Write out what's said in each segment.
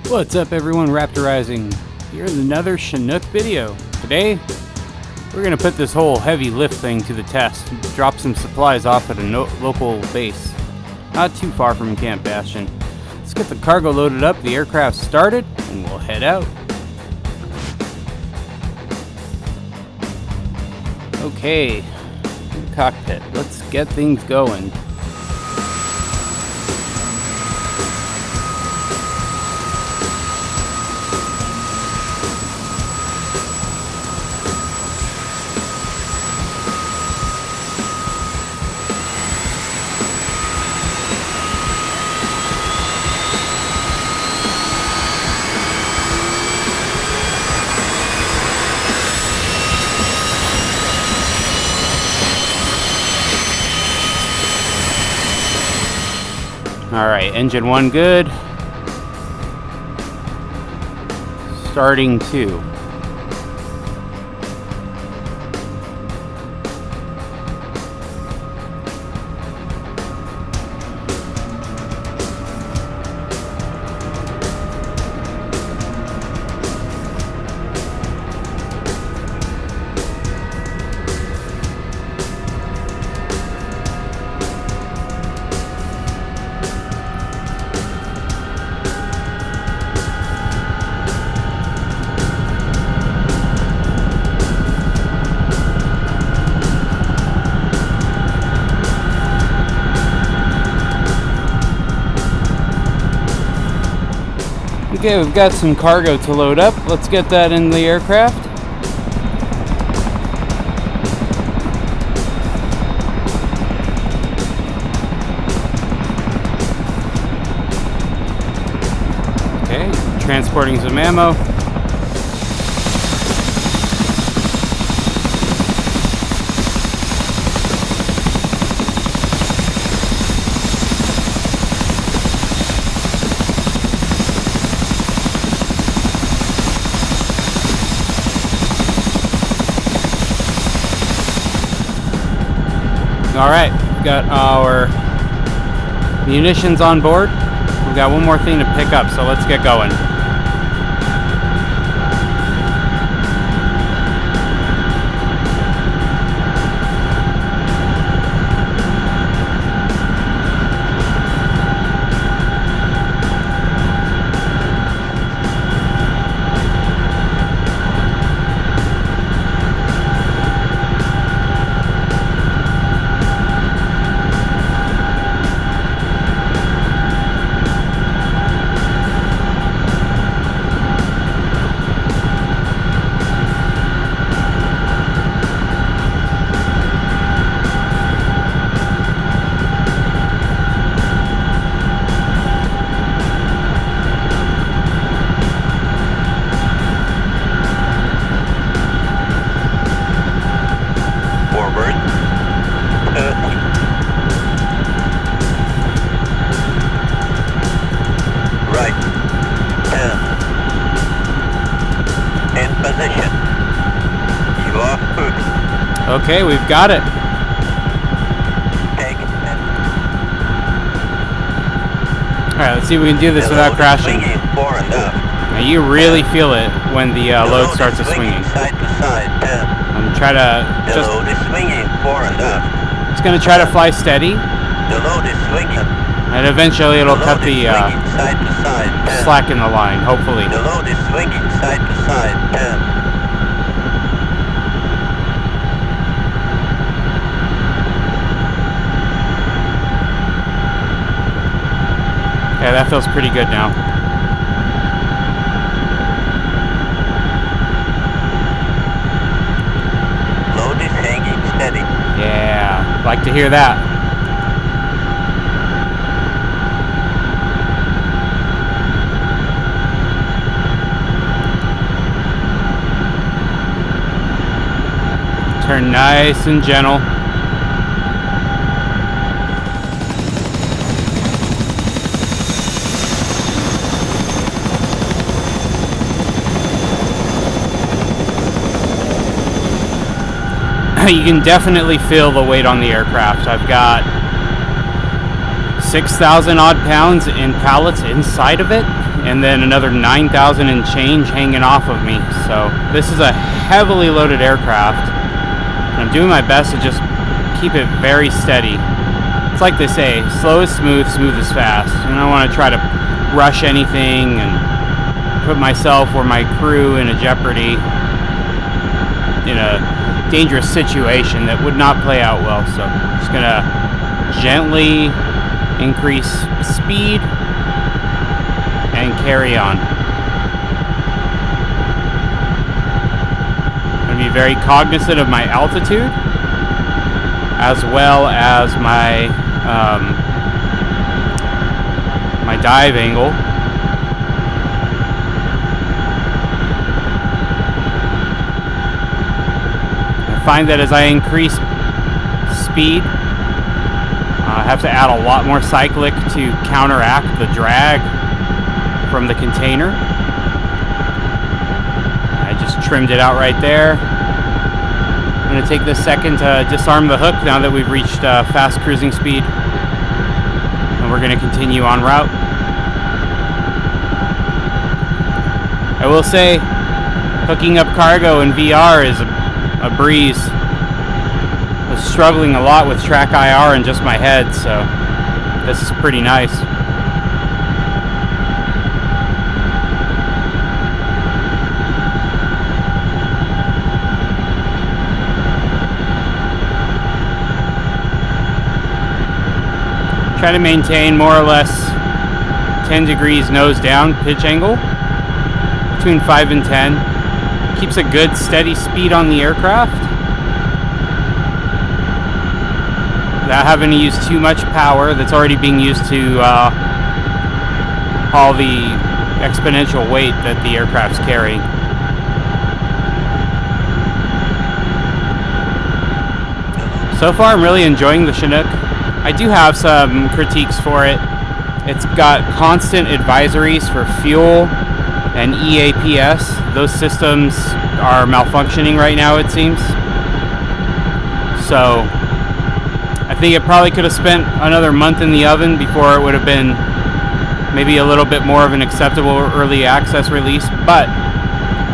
What's up everyone, Raptorizing here with another Chinook video. Today we're going to put this whole heavy lift thing to the test. Drop some supplies off at a local base, not too far from Camp Bastion. Let's get the cargo loaded up, the aircraft started, and we'll head out. Okay, in the cockpit, let's get things going. Alright, engine 1 good. Starting 2. Okay, we've got some cargo to load up. Let's get that in the aircraft. Okay, transporting some ammo. Alright, we've got our munitions on board. We've got one more thing to pick up, so let's get going. Okay, we've got it. Alright, let's see if we can do this without crashing. Now you really feel it when the load starts to swinging. I'm trying to just it's going to try to fly steady. And eventually it'll cut the slack in the line, hopefully. The load is swinging side to side. Yeah, that feels pretty good now. Load is hanging steady. Yeah, like to hear that. Turn nice and gentle. You can definitely feel the weight on the aircraft. I've got 6,000 odd pounds in pallets inside of it, and then another 9,000 and change hanging off of me. So this is a heavily loaded aircraft. And I'm doing my best to just keep it very steady. It's like they say, slow is smooth, smooth is fast. And I don't want to try to rush anything and put myself or my crew in a jeopardy, in a dangerous situation that would not play out well. So I'm just gonna gently increase speed and carry on. I'm gonna be very cognizant of my altitude as well as my my dive angle. I find that as I increase speed, I have to add a lot more cyclic to counteract the drag from the container. I just trimmed it out right there. I'm going to take this second to disarm the hook now that we've reached fast cruising speed. And we're going to continue en route. I will say, hooking up cargo in VR is a breeze. I was struggling a lot with track IR in just my head, so this is pretty nice. Try to maintain more or less 10 degrees nose down pitch angle, between 5 and 10. Keeps a good steady speed on the aircraft without having to use too much power that's already being used to haul the exponential weight that the aircraft's carrying. So far I'm really enjoying the Chinook. I do have some critiques for it. It's got constant advisories for fuel and EAPS. Those systems are malfunctioning right now, it seems. So I think it probably could have spent another month in the oven before it would have been maybe a little bit more of an acceptable early access release. But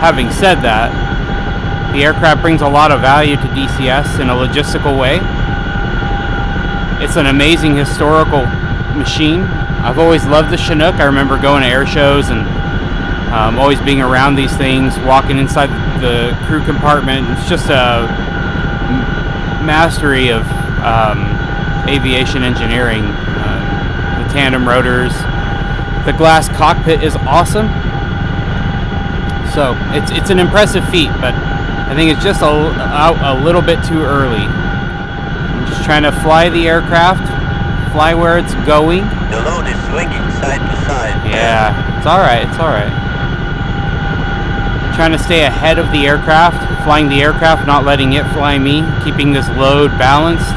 having said that, the aircraft brings a lot of value to DCS in a logistical way. It's an amazing historical machine. I've always loved the Chinook. I remember going to air shows and always being around these things, walking inside the crew compartment. It's just a mastery of aviation engineering. The tandem rotors, the glass cockpit is awesome. So it's an impressive feat, but I think it's just out a little bit too early. I'm just trying to fly the aircraft, fly where it's going. The load is swinging side to side. Yeah, it's alright, it's alright. Trying to stay ahead of the aircraft, flying the aircraft, not letting it fly me, keeping this load balanced.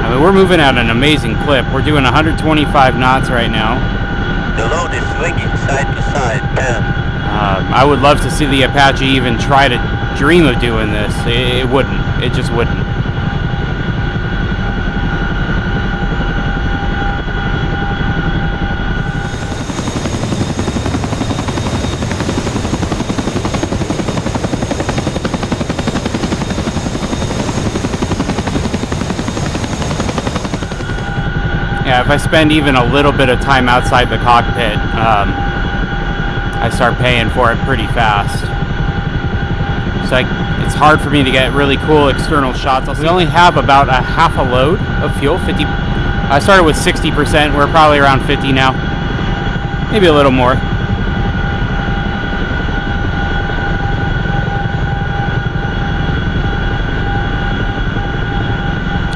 I mean, we're moving at an amazing clip. We're doing 125 knots right now. The load is swinging side to side, 10. I would love to see the Apache even try to dream of doing this. It wouldn't. It just wouldn't. Yeah, if I spend even a little bit of time outside the cockpit, I start paying for it pretty fast. So it's hard for me to get really cool external shots. We only have about a half a load of fuel, 50. I started with 60%, we're probably around 50 now. Maybe a little more.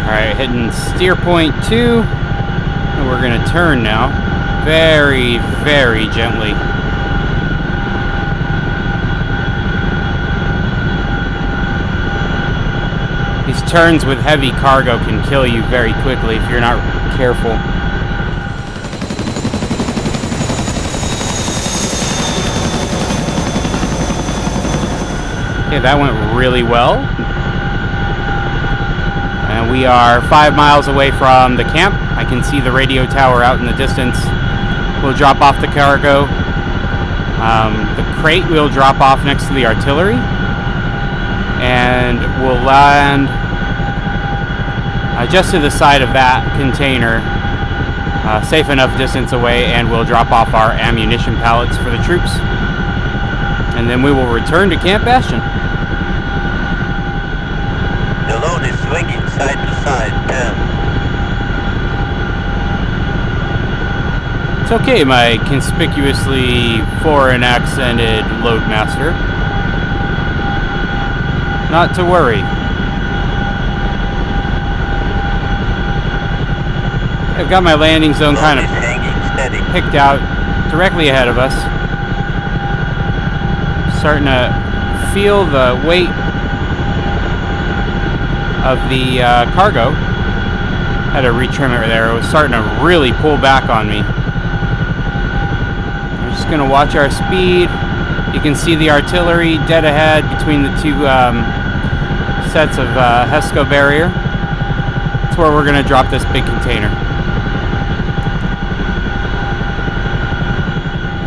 Alright, hitting steer point 2. And we're going to turn now. Very, very gently. These turns with heavy cargo can kill you very quickly if you're not careful. Okay, that went really well. And we are 5 miles away from the camp. I I can see the radio tower out in the distance. We'll drop off the cargo. The crate we'll drop off next to the artillery. And we'll land just to the side of that container, safe enough distance away, and we'll drop off our ammunition pallets for the troops. And then we will return to Camp Bastion. The load is swinging side to side, 10. It's okay, my conspicuously foreign accented loadmaster. Not to worry. I've got my landing zone kind of picked out directly ahead of us. Starting to feel the weight of the cargo. Had to retrim it there. It was starting to really pull back on me. We're just going to watch our speed. You can see the artillery dead ahead between the two sets of HESCO barrier. That's where we're going to drop this big container.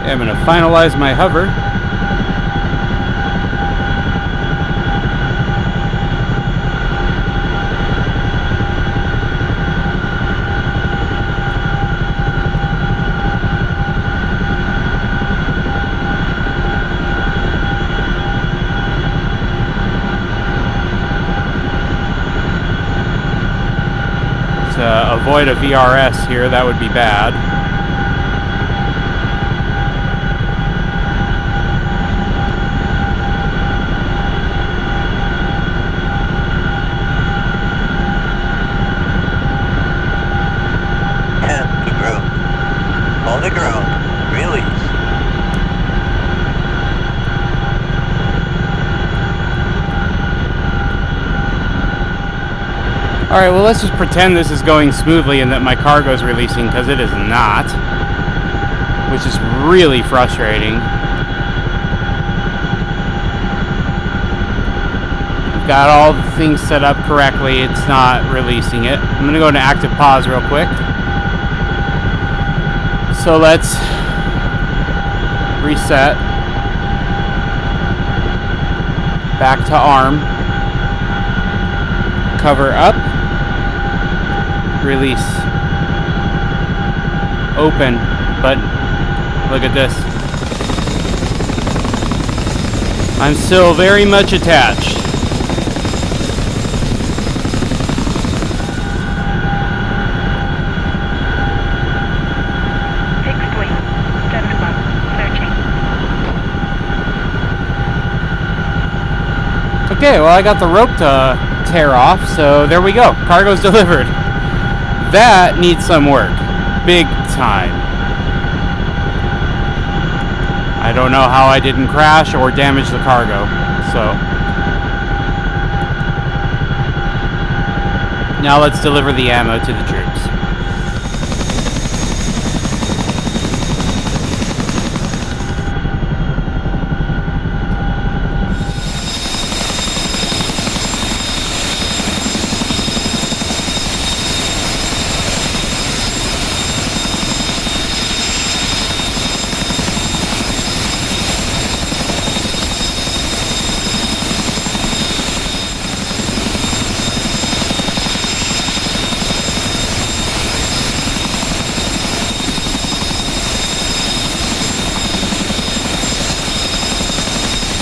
I'm going to finalize my hover. Avoid a VRS here, that would be bad. To ground. On the ground. Release. Alright, well, let's just pretend this is going smoothly and that my cargo is releasing, because it is not. Which is really frustrating. I've got all the things set up correctly, it's not releasing it. I'm going to go into active pause real quick. So let's reset. Back to arm. Cover up. Release. Open. But look at this. I'm still very much attached. Fixed wing. 7-1. Searching. Okay, well, I got the rope to tear off, so there we go. Cargo's delivered. That needs some work. Big time. I don't know how I didn't crash or damage the cargo. So now let's deliver the ammo to the troops.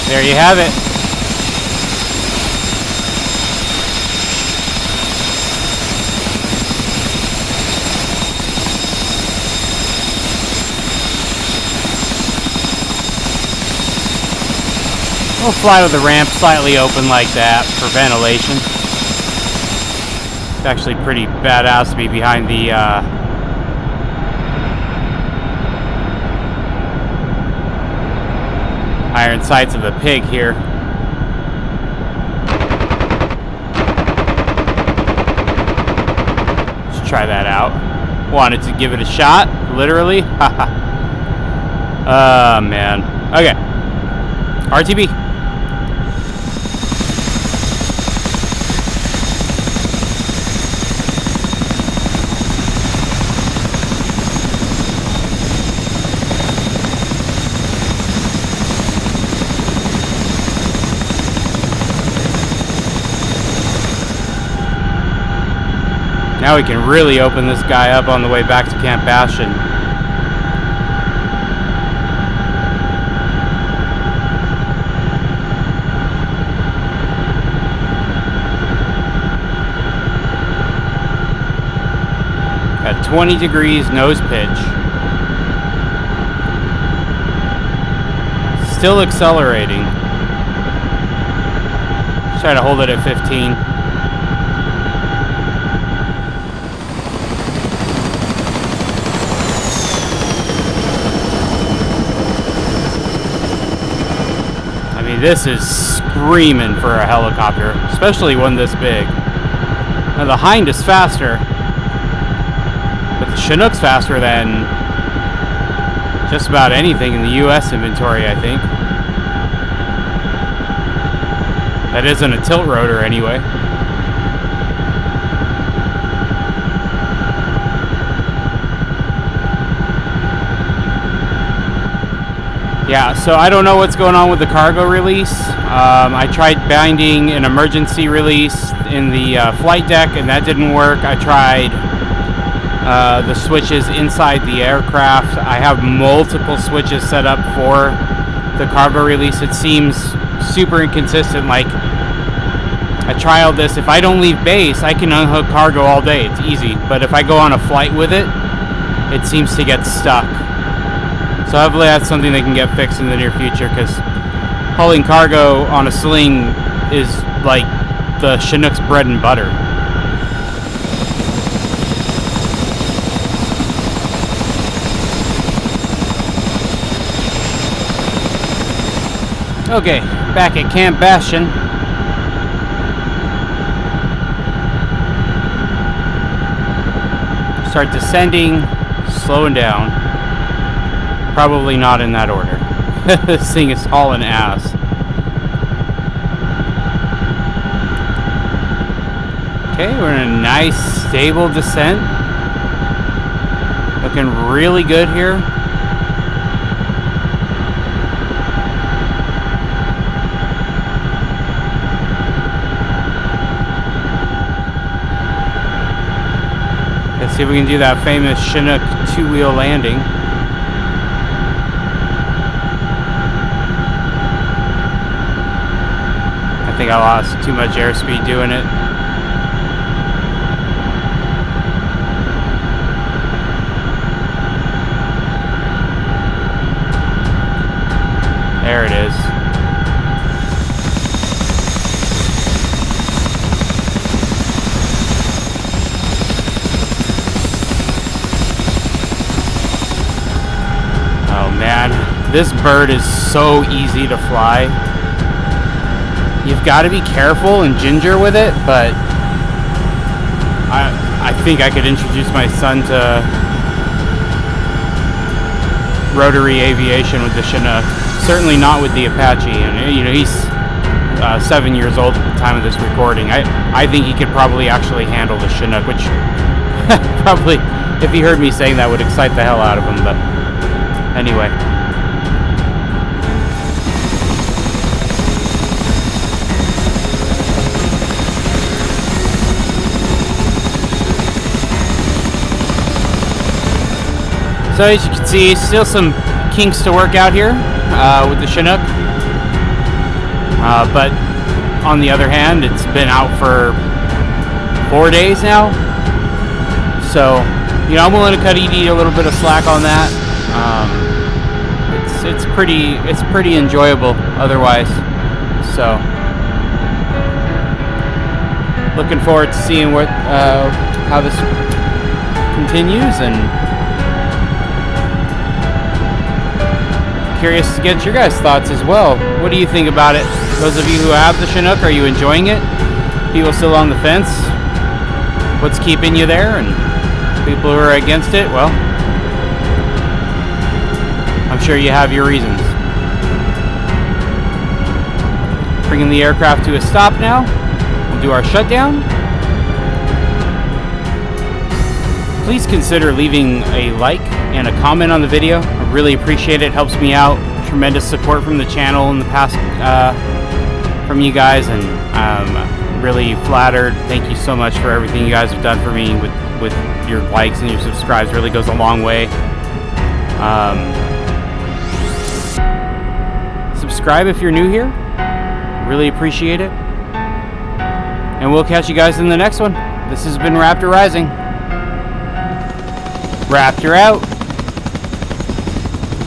There you have it. We'll fly with the ramp slightly open like that for ventilation. It's actually pretty badass to be behind the iron sights of the pig here. Let's try that out. Wanted to give it a shot, literally. Oh man. Okay. RTB. Now we can really open this guy up on the way back to Camp Bastion. At 20 degrees nose pitch. Still accelerating. Try to hold it at 15. I mean, this is screaming for a helicopter, especially one this big. Now the Hind is faster, but the Chinook's faster than just about anything in the US inventory, I think. That isn't a tilt rotor anyway. Yeah, so I don't know what's going on with the cargo release. I tried binding an emergency release in the flight deck and that didn't work. I tried the switches inside the aircraft. I have multiple switches set up for the cargo release. It seems super inconsistent. Like, I trialed this. If I don't leave base, I can unhook cargo all day. It's easy. But if I go on a flight with it, it seems to get stuck. So hopefully that's something that can get fixed in the near future, because hauling cargo on a sling is like the Chinook's bread and butter. Okay, back at Camp Bastion. Start descending, slowing down. Probably not in that order. This thing is hauling ass. Okay, we're in a nice, stable descent. Looking really good here. Let's see if we can do that famous Chinook two-wheel landing. I think I lost too much airspeed doing it. There it is. Oh man, this bird is so easy to fly. You've got to be careful and ginger with it, but I think I could introduce my son to rotary aviation with the Chinook. Certainly not with the Apache, and you know, he's 7 years old at the time of this recording. I think he could probably actually handle the Chinook, which probably, if he heard me saying that, would excite the hell out of him, but anyway. So as you can see, still some kinks to work out here with the Chinook. But on the other hand, it's been out for 4 days now. So, you know, I'm willing to cut ED a little bit of slack on that. It's pretty enjoyable otherwise. So, looking forward to seeing what how this continues, and curious to get your guys' thoughts as well. What do you think about it? Those of you who have the Chinook, are you enjoying it? People still on the fence? What's keeping you there? And people who are against it, well, I'm sure you have your reasons. Bringing the aircraft to a stop now. We'll do our shutdown. Please consider leaving a like and a comment on the video. I really appreciate it. It helps me out. Tremendous support from the channel in the past from you guys, and really flattered. Thank you so much for everything you guys have done for me with your likes and your subscribes. Really goes a long way. Subscribe if you're new here. Really appreciate it. And we'll catch you guys in the next one. This has been Raptor Rising. Raptor out.